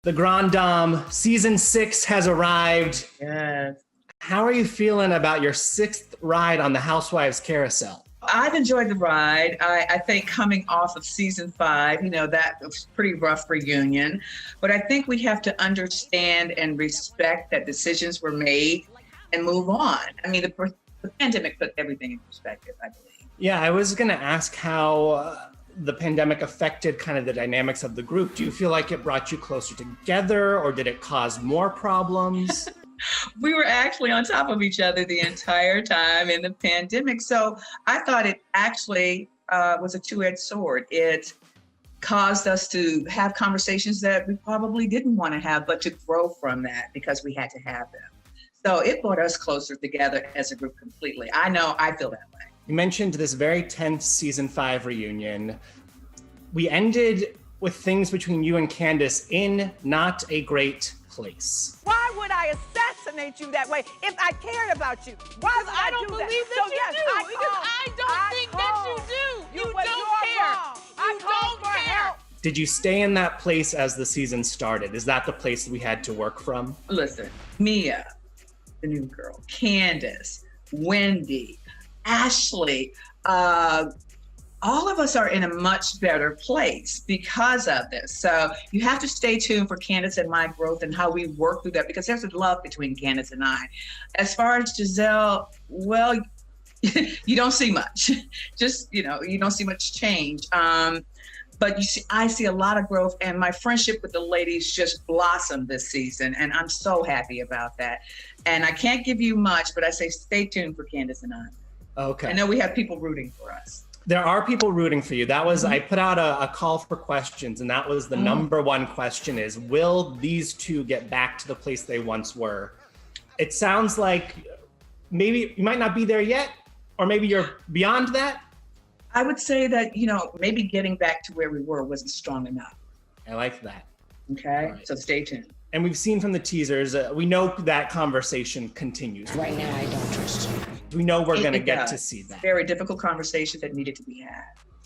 The Grand Dame, season 6 has arrived. Yes. How are you feeling about your 6th ride on the Housewives Carousel? I've enjoyed the ride. I think coming off of season 5, that was a pretty rough reunion. But I think we have to understand and respect that decisions were made and move on. I mean, the pandemic put everything in perspective, I believe. Yeah, I was going to ask how the pandemic affected kind of the dynamics of the group. Do you feel like it brought you closer together, or did it cause more problems? We were actually on top of each other the entire time in the pandemic. So I thought it actually was a two-edged sword. It caused us to have conversations that we probably didn't want to have, but to grow from that because we had to have them. So it brought us closer together as a group completely. I know I feel that way. You mentioned this very tense season 5 reunion. We ended with things between you and Candace in not a great place. Why would I assassinate you that way if I cared about you? Why would I don't believe that you do. Because I don't think that you do. You don't care. You don't care. Did you stay in that place as the season started? Is that the place we had to work from? Listen, Mia, the new girl, Candace, Wendy, Ashley, all of us are in a much better place because of this. So you have to stay tuned for Candace and my growth and how we work through that, because there's a love between Candace and I. As far as Gizelle, well, you don't see much. Just, you don't see much change. But I see a lot of growth, and my friendship with the ladies just blossomed this season, and I'm so happy about that. And I can't give you much, but I say stay tuned for Candace and I. Okay. I know we have people rooting for us. There are people rooting for you. That was, I put out a call for questions, and that was the number one question is, will these two get back to the place they once were? It sounds like maybe you might not be there yet, or maybe you're beyond that. I would say that, maybe getting back to where we were wasn't strong enough. I like that. Okay, right. So stay tuned. And we've seen from the teasers, we know that conversation continues. Right now, I don't trust you. We know we're going to get to see that. Very difficult conversation that needed to be had.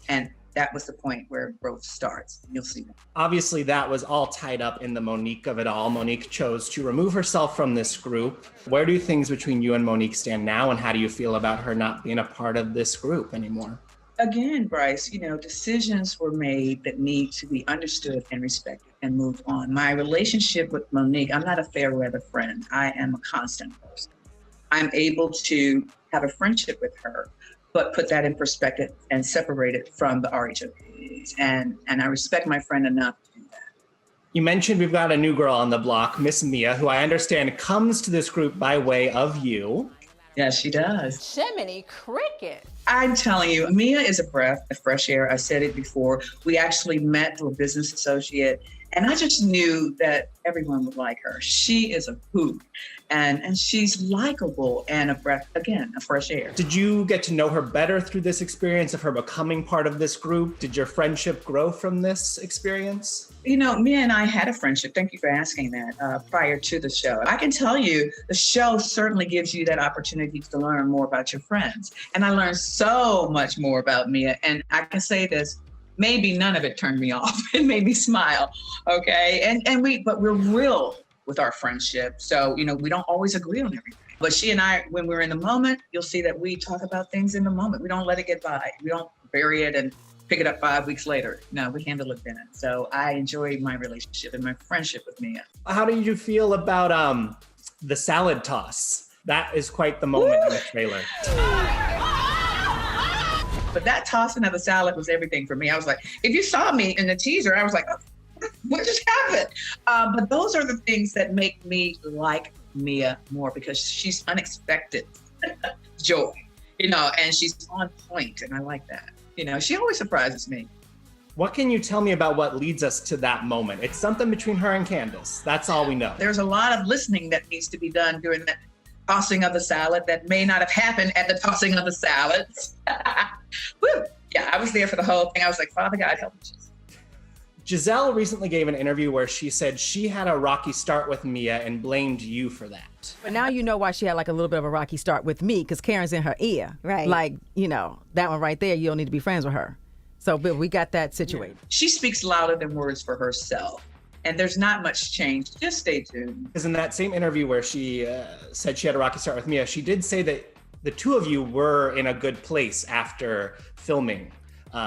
And that was the point where growth starts. You'll see that. Obviously, that was all tied up in the Monique of it all. Monique chose to remove herself from this group. Where do things between you and Monique stand now, and how do you feel about her not being a part of this group anymore? Again, Bryce, decisions were made that need to be understood and respected and moved on. My relationship with Monique, I'm not a fair weather friend. I am a constant person. I'm able to have a friendship with her, but put that in perspective and separate it from the RHOPs. And I respect my friend enough to do that. You mentioned we've got a new girl on the block, Miss Mia, who I understand comes to this group by way of you. Yes, she does. Jiminy Cricket. I'm telling you, Mia is a breath of fresh air. I said it before. We actually met through a business associate, and I just knew that everyone would like her. She is a hoot, and she's likable and a breath, again, of fresh air. Did you get to know her better through this experience of her becoming part of this group? Did your friendship grow from this experience? Mia and I had a friendship. Thank you for asking that prior to the show. I can tell you the show certainly gives you that opportunity to learn more about your friends. And I learned so much more about Mia. And I can say this, maybe none of it turned me off. It made me smile. Okay. But we're real with our friendship. So, we don't always agree on everything. But she and I, when we're in the moment, you'll see that we talk about things in the moment. We don't let it get by. We don't bury it and pick it up 5 weeks later. No, we handle it then. So I enjoy my relationship and my friendship with Mia. How did you feel about the salad toss? That is quite the moment in the trailer. But that tossing of the salad was everything for me. I was like, if you saw me in the teaser, I was like, oh, what just happened? But those are the things that make me like Mia more, because she's unexpected joy, and she's on point, and I like that. She always surprises me. What can you tell me about what leads us to that moment? It's something between her and Candace. That's all we know. There's a lot of listening that needs to be done during that tossing of the salad that may not have happened at the tossing of the salads. Woo! Yeah, I was there for the whole thing. I was like, Father God, help me. Gizelle recently gave an interview where she said she had a rocky start with Mia and blamed you for that. But now you know why she had like a little bit of a rocky start with me, because Karen's in her ear. Right. Like, that one right there, you don't need to be friends with her. So, but we got that situated. She speaks louder than words for herself. And there's not much change. Just stay tuned. Because in that same interview where she said she had a rocky start with Mia, she did say that the two of you were in a good place after filming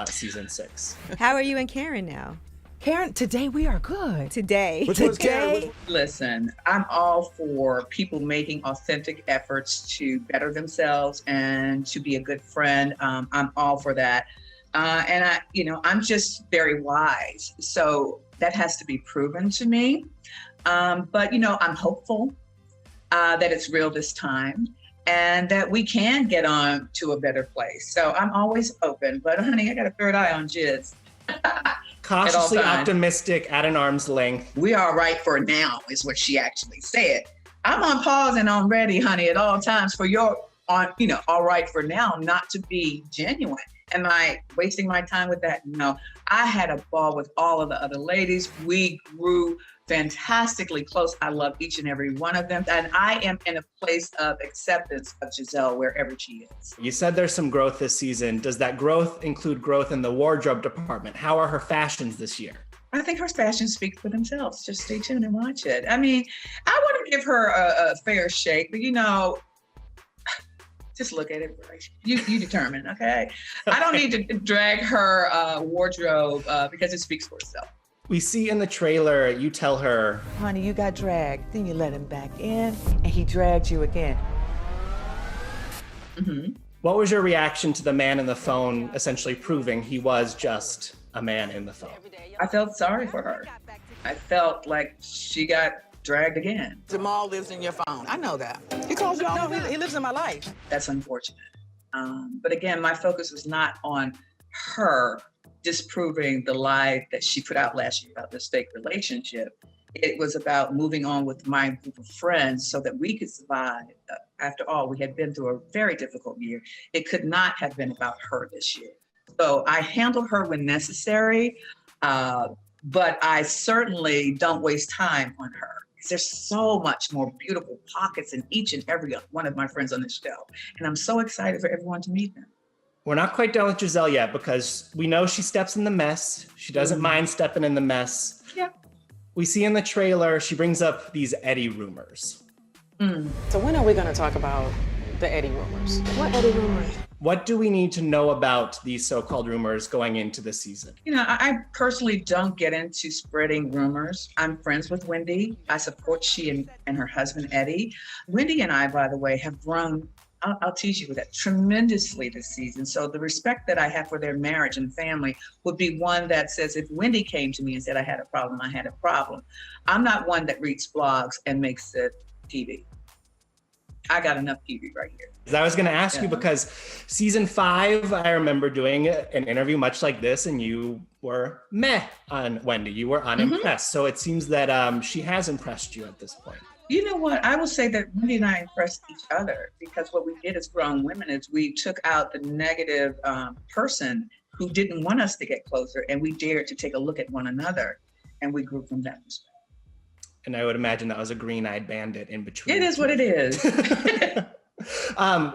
season 6. How are you and Karen now? Karen, today we are good. Today. Which one's Karen? Listen, I'm all for people making authentic efforts to better themselves and to be a good friend. I'm all for that. And I'm just very wise. So that has to be proven to me. But I'm hopeful that it's real this time and that we can get on to a better place. So I'm always open, but honey, I got a third eye on Jiz. Cautiously optimistic at an arm's length. We are right for now is what she actually said. I'm on pause and on ready, honey, at all times for your all right for now, not to be genuine. Am I wasting my time with that? No, I had a ball with all of the other ladies. We grew fantastically close. I love each and every one of them. And I am in a place of acceptance of Giselle wherever she is. You said there's some growth this season. Does that growth include growth in the wardrobe department? How are her fashions this year? I think her fashions speak for themselves. Just stay tuned and watch it. I mean, I want to give her a fair shake, but just look at it. You determine, okay? I don't need to drag her wardrobe because it speaks for itself. We see in the trailer, you tell her, honey, you got dragged. Then you let him back in and he dragged you again. Mm-hmm. What was your reaction to the man in the phone essentially proving he was just a man in the phone? I felt sorry for her. I felt like she got dragged again. Jamal lives in your phone. I know that. He told you all. No, he lives in my life. That's unfortunate. But again, my focus was not on her disproving the lie that she put out last year about this fake relationship. It was about moving on with my group of friends so that we could survive. After all, we had been through a very difficult year. It could not have been about her this year. So I handle her when necessary, but I certainly don't waste time on her. There's so much more beautiful pockets in each and every one of my friends on this show. And I'm so excited for everyone to meet them. We're not quite done with Giselle yet because we know she steps in the mess. She doesn't mind stepping in the mess. Yeah. We see in the trailer, she brings up these Eddie rumors. So when are we going to talk about the Eddie rumors? What Eddie rumors? What do we need to know about these so-called rumors going into the season? I personally don't get into spreading rumors. I'm friends with Wendy. I support she and her husband, Eddie. Wendy and I, by the way, have grown, I'll tease you with that, tremendously this season. So the respect that I have for their marriage and family would be one that says, if Wendy came to me and said I had a problem, I had a problem. I'm not one that reads blogs and makes it TV. I got enough TV right here. I was going to ask you because season 5, I remember doing an interview much like this, and you were meh on Wendy. You were unimpressed. So it seems that she has impressed you at this point. You know what? I will say that Wendy and I impressed each other because what we did as grown women is we took out the negative person who didn't want us to get closer, and we dared to take a look at one another, and we grew from that perspective. And I would imagine that was a green-eyed bandit in between. It is what it is.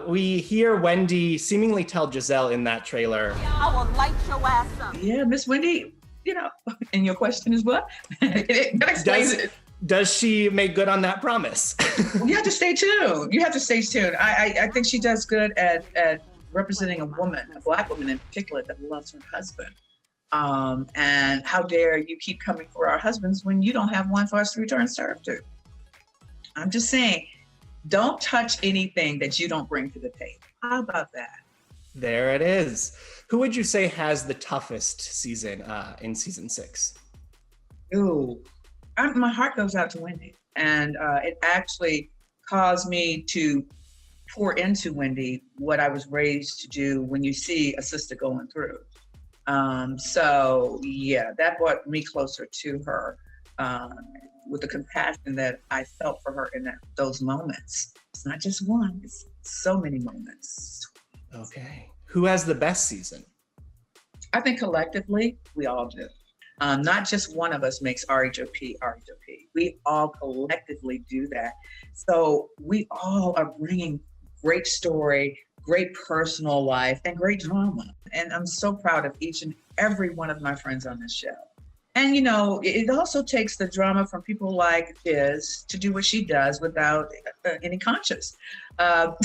We hear Wendy seemingly tell Giselle in that trailer, I will light your ass up. Yeah, Miss Wendy, and your question is what? That explains it. Does she make good on that promise? You have to stay tuned. I think she does good at representing a woman, a Black woman in particular, that loves her husband. And how dare you keep coming for our husbands when you don't have one for us to return serve to? I'm just saying, don't touch anything that you don't bring to the table. How about that? There it is. Who would you say has the toughest season in season 6? Ooh, my heart goes out to Wendy. And it actually caused me to pour into Wendy what I was raised to do when you see a sister going through. So yeah, that brought me closer to her with the compassion that I felt for her in those moments. It's not just one, it's so many moments. Okay. Who has the best season? I think collectively, we all do. Not just one of us makes RHOP. We all collectively do that. So we all are bringing great story, great personal life, and great drama. And I'm so proud of each and every one of my friends on this show. And, you know, it also takes the drama from people like Jiz to do what she does without any conscience. Well,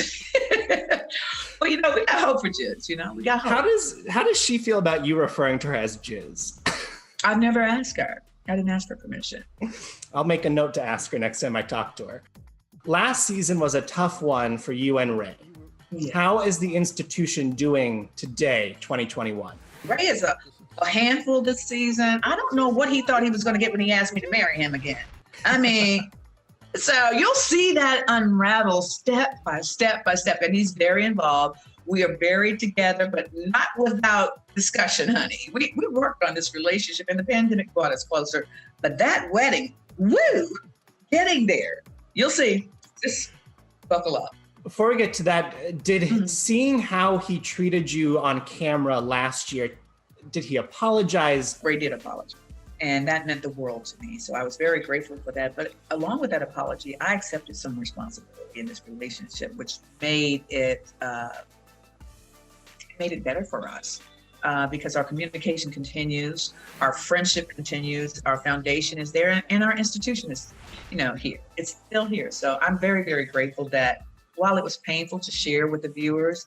you know, we got hope for Jiz, you know, we got hope. How does she feel about you referring to her as Jiz? I've never asked her. I didn't ask for permission. I'll make a note to ask her next time I talk to her. Last season was a tough one for you and Ray. Yeah. How is the institution doing today, 2021? Ray is a handful this season. I don't know what he thought he was going to get when he asked me to marry him again. I mean, so you'll see that unravel step by step by step, and he's very involved. We are buried together, but not without discussion, honey. We worked on this relationship, and the pandemic brought us closer. But that wedding, woo, getting there. You'll see. Just buckle up. Before we get to that, did seeing how he treated you on camera last year, did he apologize? Ray did apologize. And that meant the world to me. So I was very grateful for that. But along with that apology, I accepted some responsibility in this relationship, which made it better for us because our communication continues, our friendship continues, our foundation is there, and our institution is, you know, here. It's still here. So I'm very, very grateful that while it was painful to share with the viewers,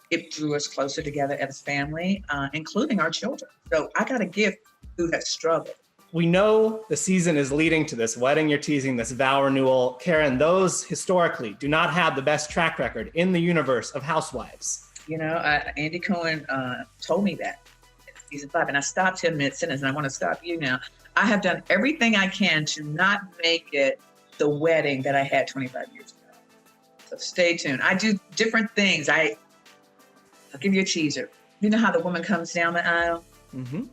it drew us closer together as family, including our children. So I got a gift through that struggle. We know the season is leading to this wedding you're teasing, this vow renewal. Karen, those historically do not have the best track record in the universe of Housewives. You know, Andy Cohen told me that in season 5, and I stopped him mid-sentence, and I want to stop you now. I have done everything I can to not make it the wedding that I had 25 years ago. So stay tuned. I do different things. I'll give you a teaser. You know how the woman comes down the aisle? Mm-hmm.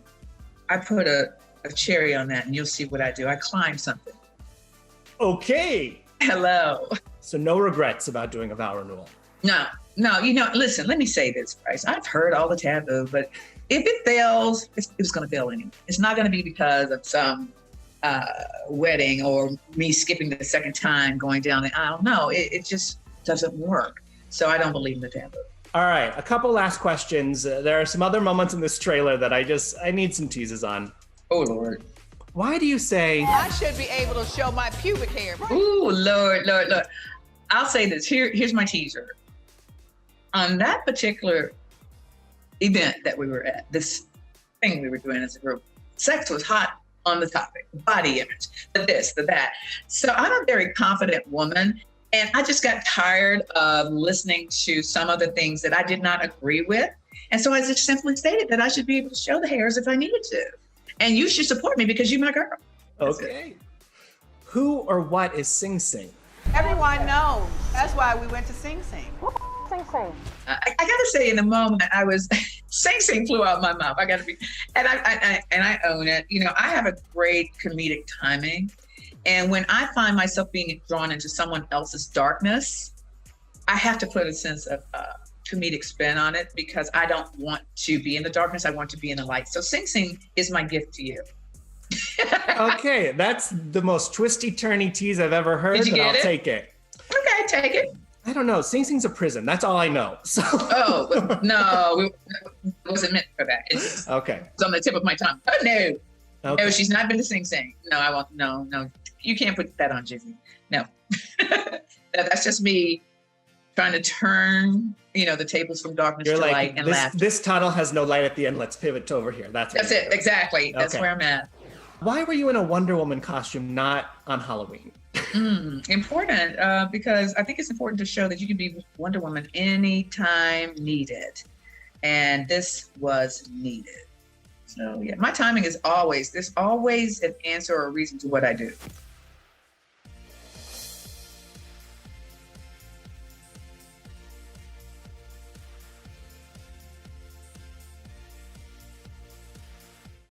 I put a cherry on that, and you'll see what I do. I climb something. Okay. Hello. So no regrets about doing a vow renewal. No, you know, listen, let me say this, Bryce. I've heard all the taboo, but if it fails, it's going to fail anyway. It's not going to be because of some wedding or me skipping the second time going down the aisle. No, it just doesn't work. So I don't believe in the taboo. All right, a couple last questions. There are some other moments in this trailer that I need some teases on. Oh, Lord. Why do you say... I should be able to show my pubic hair. Ooh, Lord. I'll say this. Here's my teaser. On that particular event that we were at, this thing we were doing as a group, sex was hot on the topic, body image, the this, the that. So I'm a very confident woman, and I just got tired of listening to some of the things that I did not agree with. And so I just simply stated that I should be able to show the hairs if I needed to. And you should support me because you're my girl. Okay. Who or what is Sing Sing? Everyone knows. That's why we went to Sing Sing. Sing Sing. I gotta say, in the moment, I was Sing Sing flew out my mouth. I gotta be, and I own it. You know, I have a great comedic timing, and when I find myself being drawn into someone else's darkness, I have to put a sense of comedic spin on it because I don't want to be in the darkness. I want to be in the light. So Sing Sing is my gift to you. Okay, that's the most twisty turny tease I've ever heard, Did you but get I'll it? take it. Okay, take it. I don't know. Sing Sing's a prison. That's all I know. So. Oh, no, it wasn't meant for that. It's Okay. on the tip of my tongue. Oh, no. Okay. No, she's not been to Sing Sing. No, I won't. No. You can't put that on Jizzy. No. That's just me trying to turn, the tables from darkness You're to like, light and laughter. this tunnel has no light at the end. Let's pivot to over here. That's That's it. Exactly. That's Okay. where I'm at. Why were you in a Wonder Woman costume, not on Halloween? Important because I think it's important to show that you can be Wonder Woman anytime needed. And this was needed. So yeah, my timing is always, there's always an answer or a reason to what I do.